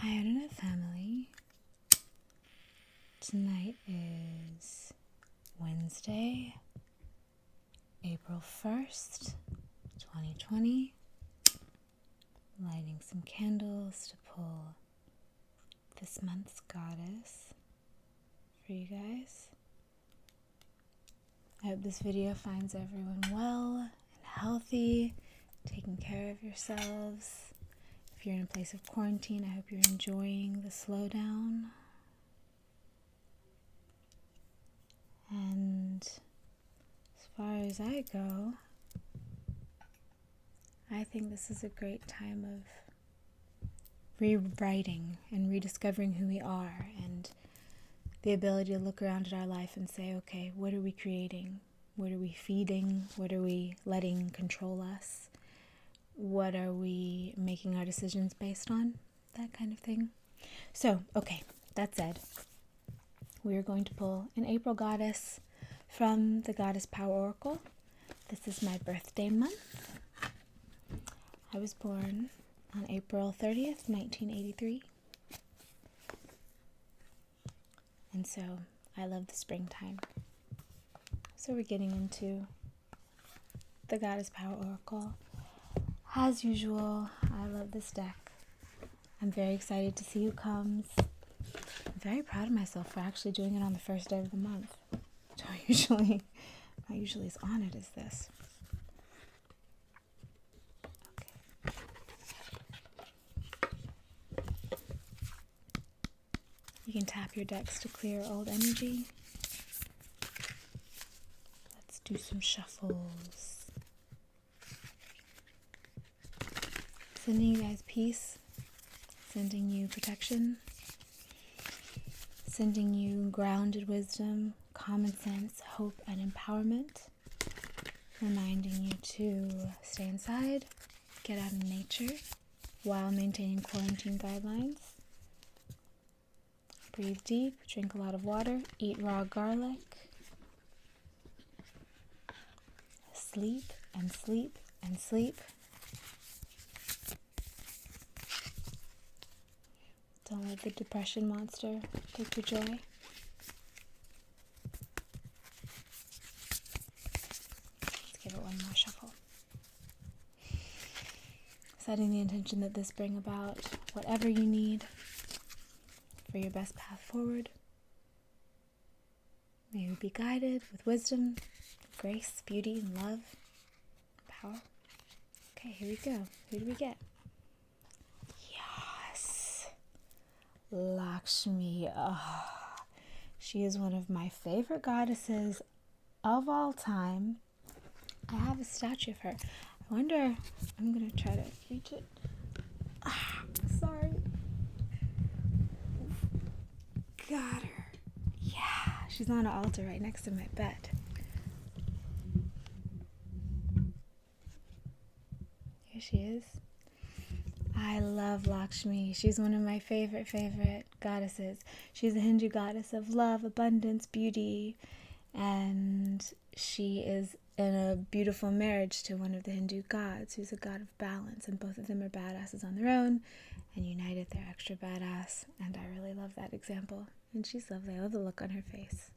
Hi, Internet family. Tonight is Wednesday, April 1st, 2020. Lighting some candles to pull this month's goddess for you guys. I hope this video finds everyone well and healthy, taking care of yourselves. If you're in a place of quarantine, I hope you're enjoying the slowdown. And as far as I go, I think this is a great time of rewriting and rediscovering who we are, and the ability to look around at our life and say, okay, what are we creating? What are we feeding? What are we letting control us? What are we making our decisions based on? That kind of thing. So, okay, that said, we are going to pull an April goddess from the Goddess Power Oracle. This is my birthday month. I was born on April 30th, 1983. And so I love the springtime. So we're getting into the Goddess Power Oracle. As usual, I love this deck. I'm very excited to see who comes. I'm very proud of myself for actually doing it on the first day of the month. Not usually as on it as this. Okay. You can tap your decks to clear old energy. Let's do some shuffles. Sending you guys peace, sending you protection, sending you grounded wisdom, common sense, hope, and empowerment. Reminding you to stay inside, get out in nature while maintaining quarantine guidelines. Breathe deep, drink a lot of water, eat raw garlic. Sleep and sleep and sleep. Don't let the depression monster take your joy. Let's give it one more shuffle. Setting the intention that this bring about whatever you need for your best path forward. May you be guided with wisdom, grace, beauty, and love, power. Okay, here we go. Who do we get? Lakshmi. Oh, she is one of my favorite goddesses of all time. I have a statue of her. I wonder, I'm going to try to reach it. Sorry. Got her. Yeah, she's on an altar right next to my bed. Here she is. I love Lakshmi. She's one of my favorite goddesses. She's a Hindu goddess of love, abundance, beauty, and she is in a beautiful marriage to one of the Hindu gods, who's a god of balance, and both of them are badasses on their own, and united they're extra badass, and I really love that example. And she's lovely. I love the look on her face.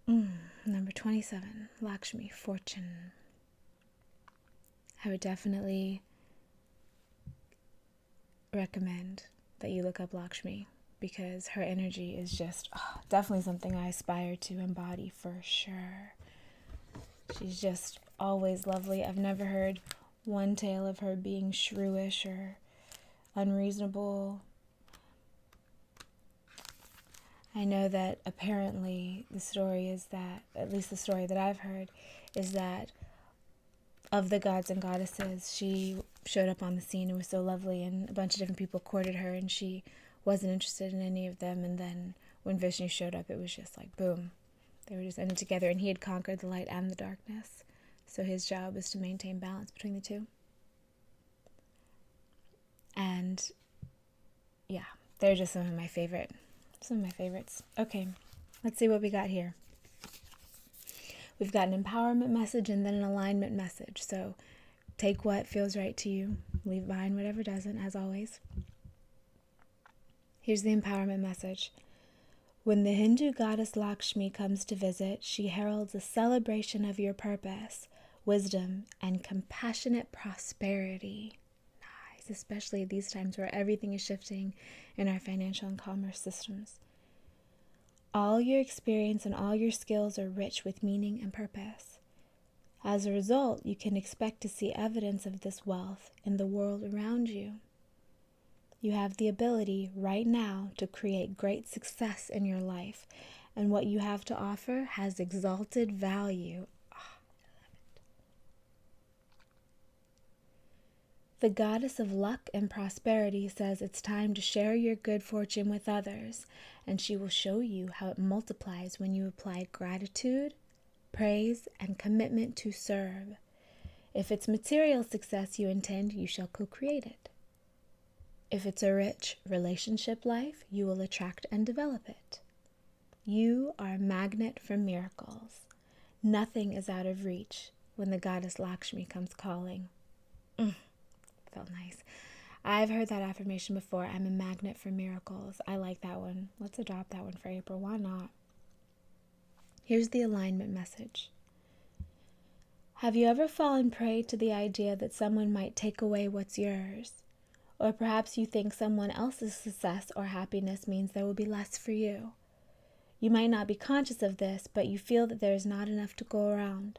Number 27, Lakshmi, fortune. I would definitely recommend that you look up Lakshmi, because her energy is just definitely something I aspire to embody for sure. She's just always lovely. I've never heard one tale of her being shrewish or unreasonable. I know that apparently the story is that, at least the story that I've heard, is that of the gods and goddesses, she showed up on the scene and was so lovely, and a bunch of different people courted her, and she wasn't interested in any of them. And then when Vishnu showed up, it was just like boom, they were just ended together, and he had conquered the light and the darkness, so his job was to maintain balance between the two. And yeah, they're just some of my favorites. Okay, let's see what we got here. We've got an empowerment message and then an alignment message. So Take what feels right to you. Leave behind whatever doesn't, as always. Here's the empowerment message. When the Hindu goddess Lakshmi comes to visit, she heralds a celebration of your purpose, wisdom, and compassionate prosperity. Nice, especially at these times where everything is shifting in our financial and commerce systems. All your experience and all your skills are rich with meaning and purpose. As a result, you can expect to see evidence of this wealth in the world around you. You have the ability right now to create great success in your life, and what you have to offer has exalted value. Oh, I love it. The goddess of luck and prosperity says it's time to share your good fortune with others, and she will show you how it multiplies when you apply gratitude, praise, and commitment to serve. If it's material success you intend, you shall co-create it. If it's a rich relationship life, you will attract and develop it. You are a magnet for miracles. Nothing is out of reach when the goddess Lakshmi comes calling. Felt nice. I've heard that affirmation before. I'm a magnet for miracles. I like that one. Let's adopt that one for April. Why not? Here's the alignment message. Have you ever fallen prey to the idea that someone might take away what's yours? Or perhaps you think someone else's success or happiness means there will be less for you. You might not be conscious of this, but you feel that there is not enough to go around.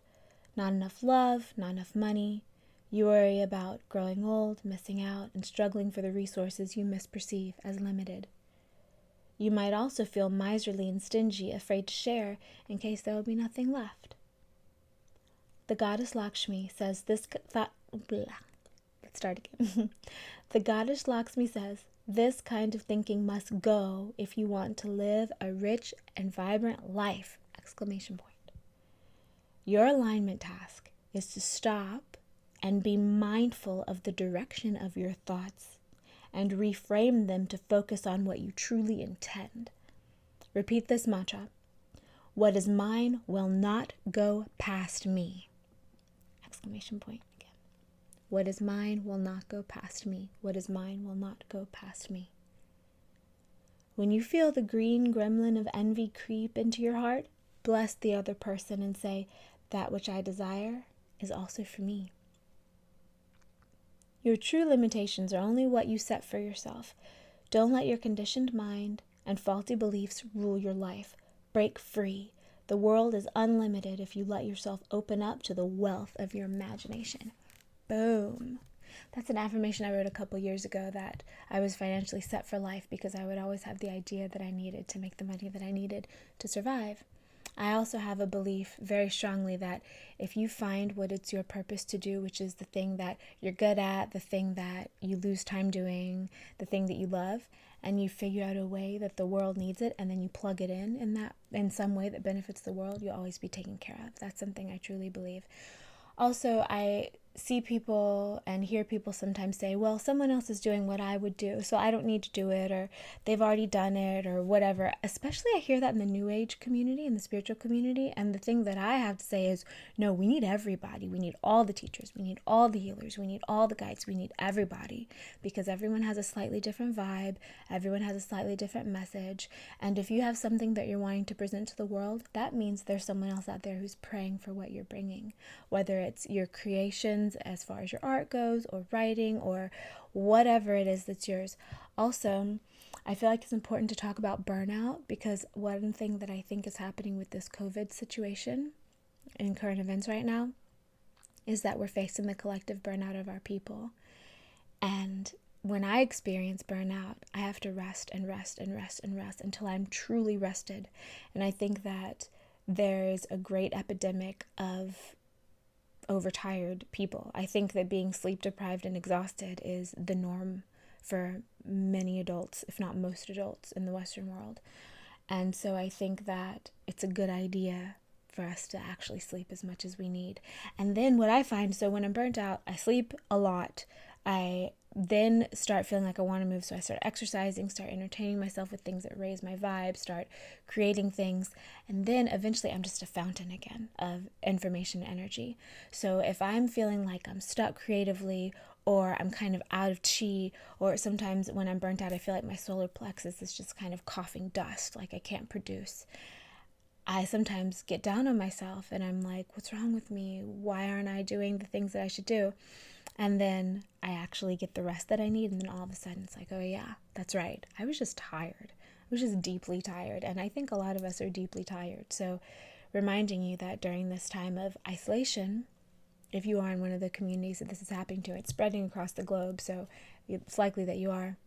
Not enough love, not enough money. You worry about growing old, missing out, and struggling for the resources you misperceive as limited. You might also feel miserly and stingy, afraid to share in case there will be nothing left. The goddess Lakshmi says this Let's start again. The goddess Lakshmi says, this kind of thinking must go if you want to live a rich and vibrant life! Exclamation point. Your alignment task is to stop and be mindful of the direction of your thoughts and reframe them to focus on what you truly intend. Repeat this mantra. What is mine will not go past me! Exclamation point. What is mine will not go past me. What is mine will not go past me. When you feel the green gremlin of envy creep into your heart, bless the other person and say, that which I desire is also for me. Your true limitations are only what you set for yourself. Don't let your conditioned mind and faulty beliefs rule your life. Break free. The world is unlimited if you let yourself open up to the wealth of your imagination. Boom. That's an affirmation I wrote a couple years ago, that I was financially set for life because I would always have the idea that I needed to make the money that I needed to survive. I also have a belief very strongly that if you find what it's your purpose to do, which is the thing that you're good at, the thing that you lose time doing, the thing that you love, and you figure out a way that the world needs it, and then you plug it in some way that benefits the world, you'll always be taken care of. That's something I truly believe. Also, I see people and hear people sometimes say, well, someone else is doing what I would do, so I don't need to do it, or they've already done it, or whatever. Especially I hear that in the New Age community, in the spiritual community, and the thing that I have to say is, no, we need everybody. We need all the teachers. We need all the healers. We need all the guides. We need everybody, because everyone has a slightly different vibe. Everyone has a slightly different message, and if you have something that you're wanting to present to the world, that means there's someone else out there who's praying for what you're bringing, whether it's your creations as far as your art goes, or writing, or whatever it is that's yours. Also, I feel like it's important to talk about burnout, because one thing that I think is happening with this COVID situation in current events right now is that we're facing the collective burnout of our people. And when I experience burnout, I have to rest and rest and rest and rest until I'm truly rested. And I think that there's a great epidemic of overtired people. I think that being sleep deprived and exhausted is the norm for many adults, if not most adults in the Western world. And so I think that it's a good idea for us to actually sleep as much as we need. And then what I find, so when I'm burnt out, I sleep a lot. I then start feeling like I want to move. So I start exercising, start entertaining myself with things that raise my vibe, start creating things. And then eventually I'm just a fountain again of information energy. So if I'm feeling like I'm stuck creatively, or I'm kind of out of chi, or sometimes when I'm burnt out, I feel like my solar plexus is just kind of coughing dust, like I can't produce. I sometimes get down on myself and I'm like, what's wrong with me? Why aren't I doing the things that I should do? And then I actually get the rest that I need. And then all of a sudden it's like, oh yeah, that's right. I was just tired. I was just deeply tired. And I think a lot of us are deeply tired. So reminding you that during this time of isolation, if you are in one of the communities that this is happening to, it's spreading across the globe. So it's likely that you are.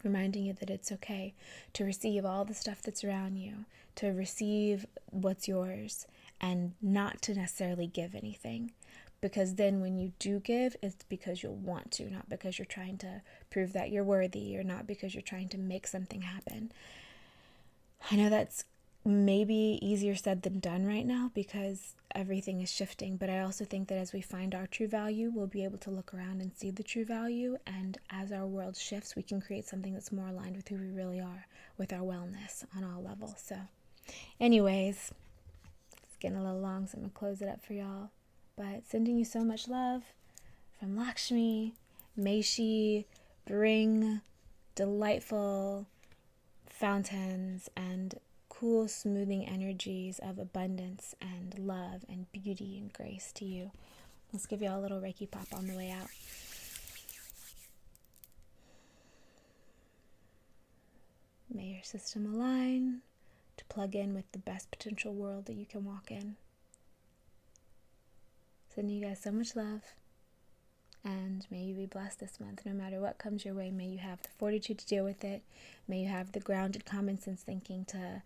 Reminding you that it's okay to receive all the stuff that's around you, to receive what's yours, and not to necessarily give anything. Because then when you do give, it's because you'll want to, not because you're trying to prove that you're worthy, or not because you're trying to make something happen. I know that's maybe easier said than done right now because everything is shifting, but I also think that as we find our true value, we'll be able to look around and see the true value, and as our world shifts, we can create something that's more aligned with who we really are, with our wellness on all levels. So anyways, it's getting a little long, so I'm gonna close it up for y'all, but sending you so much love from Lakshmi. May she bring delightful fountains and cool, smoothing energies of abundance and love and beauty and grace to you. Let's give y'all a little Reiki pop on the way out. May your system align to plug in with the best potential world that you can walk in. Sending you guys so much love, and may you be blessed this month. No matter what comes your way, may you have the fortitude to deal with it. May you have the grounded common sense thinking to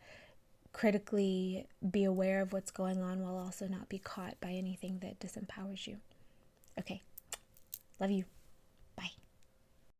critically be aware of what's going on while also not be caught by anything that disempowers you. Okay. Love you.